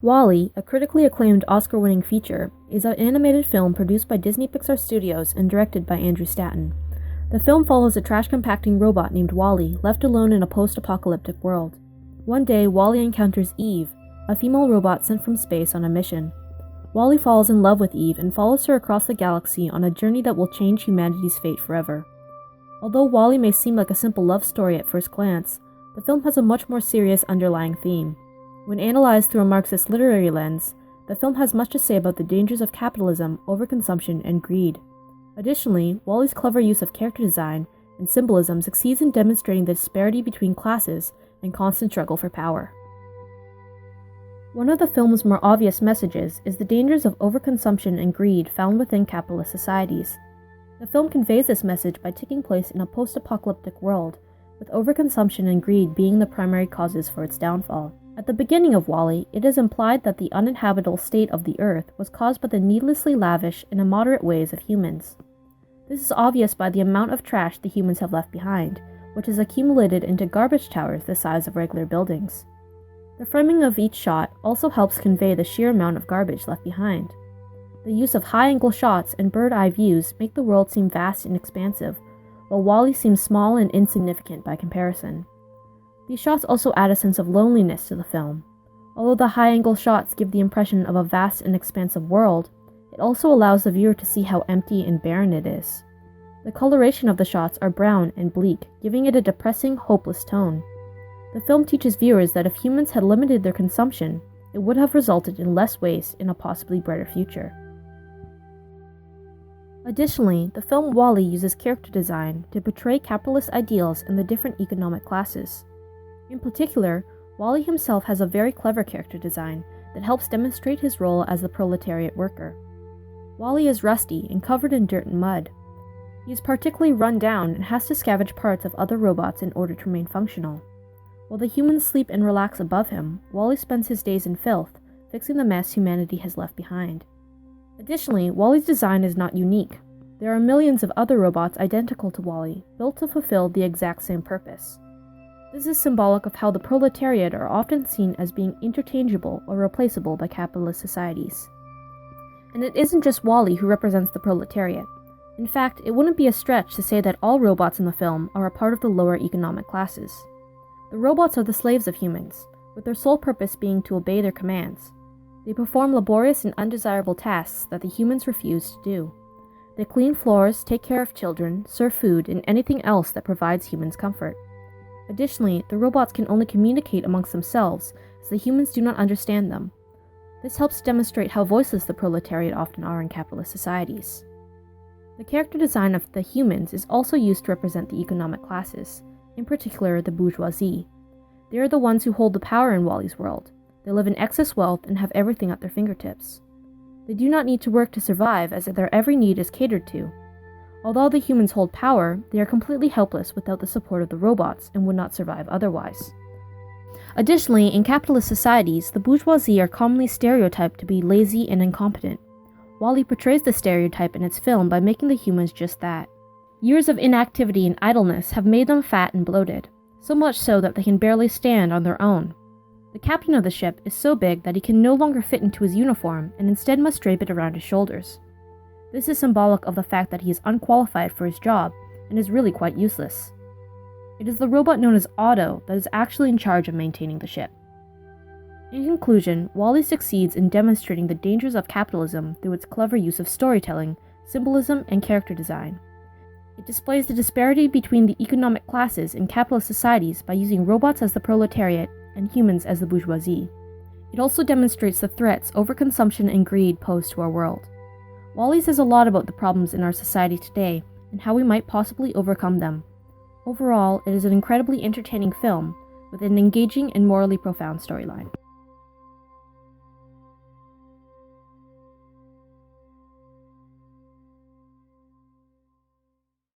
WALL-E, a critically acclaimed Oscar-winning feature, is an animated film produced by Disney Pixar Studios and directed by Andrew Stanton. The film follows a trash-compacting robot named WALL-E, left alone in a post-apocalyptic world. One day, WALL-E encounters Eve, a female robot sent from space on a mission. WALL-E falls in love with Eve and follows her across the galaxy on a journey that will change humanity's fate forever. Although WALL-E may seem like a simple love story at first glance, the film has a much more serious underlying theme. When analyzed through a Marxist literary lens, the film has much to say about the dangers of capitalism, overconsumption, and greed. Additionally, WALL-E's clever use of character design and symbolism succeeds in demonstrating the disparity between classes and constant struggle for power. One of the film's more obvious messages is the dangers of overconsumption and greed found within capitalist societies. The film conveys this message by taking place in a post-apocalyptic world, with overconsumption and greed being the primary causes for its downfall. At the beginning of WALL-E, it is implied that the uninhabitable state of the Earth was caused by the needlessly lavish and immoderate ways of humans. This is obvious by the amount of trash the humans have left behind, which has accumulated into garbage towers the size of regular buildings. The framing of each shot also helps convey the sheer amount of garbage left behind. The use of high-angle shots and bird-eye views make the world seem vast and expansive, while WALL-E seems small and insignificant by comparison. These shots also add a sense of loneliness to the film. Although the high-angle shots give the impression of a vast and expansive world, it also allows the viewer to see how empty and barren it is. The coloration of the shots are brown and bleak, giving it a depressing, hopeless tone. The film teaches viewers that if humans had limited their consumption, it would have resulted in less waste in a possibly brighter future. Additionally, the film WALL-E uses character design to portray capitalist ideals in the different economic classes. In particular, WALL-E himself has a very clever character design that helps demonstrate his role as the proletariat worker. WALL-E is rusty and covered in dirt and mud. He is particularly run down and has to scavenge parts of other robots in order to remain functional. While the humans sleep and relax above him, WALL-E spends his days in filth, fixing the mess humanity has left behind. Additionally, WALL-E's design is not unique. There are millions of other robots identical to WALL-E, built to fulfill the exact same purpose. This is symbolic of how the proletariat are often seen as being interchangeable or replaceable by capitalist societies. And it isn't just WALL-E who represents the proletariat. In fact, it wouldn't be a stretch to say that all robots in the film are a part of the lower economic classes. The robots are the slaves of humans, with their sole purpose being to obey their commands. They perform laborious and undesirable tasks that the humans refuse to do. They clean floors, take care of children, serve food, and anything else that provides humans comfort. Additionally, the robots can only communicate amongst themselves, as the humans do not understand them. This helps demonstrate how voiceless the proletariat often are in capitalist societies. The character design of the humans is also used to represent the economic classes, in particular the bourgeoisie. They are the ones who hold the power in WALL-E's world. They live in excess wealth and have everything at their fingertips. They do not need to work to survive, as their every need is catered to. Although the humans hold power, they are completely helpless without the support of the robots and would not survive otherwise. Additionally, in capitalist societies, the bourgeoisie are commonly stereotyped to be lazy and incompetent. WALL-E portrays the stereotype in its film by making the humans just that. Years of inactivity and idleness have made them fat and bloated, so much so that they can barely stand on their own. The captain of the ship is so big that he can no longer fit into his uniform and instead must drape it around his shoulders. This is symbolic of the fact that he is unqualified for his job and is really quite useless. It is the robot known as Otto that is actually in charge of maintaining the ship. In conclusion, WALL-E succeeds in demonstrating the dangers of capitalism through its clever use of storytelling, symbolism, and character design. It displays the disparity between the economic classes in capitalist societies by using robots as the proletariat and humans as the bourgeoisie. It also demonstrates the threats overconsumption and greed pose to our world. WALL-E says a lot about the problems in our society today and how we might possibly overcome them. Overall, it is an incredibly entertaining film with an engaging and morally profound storyline.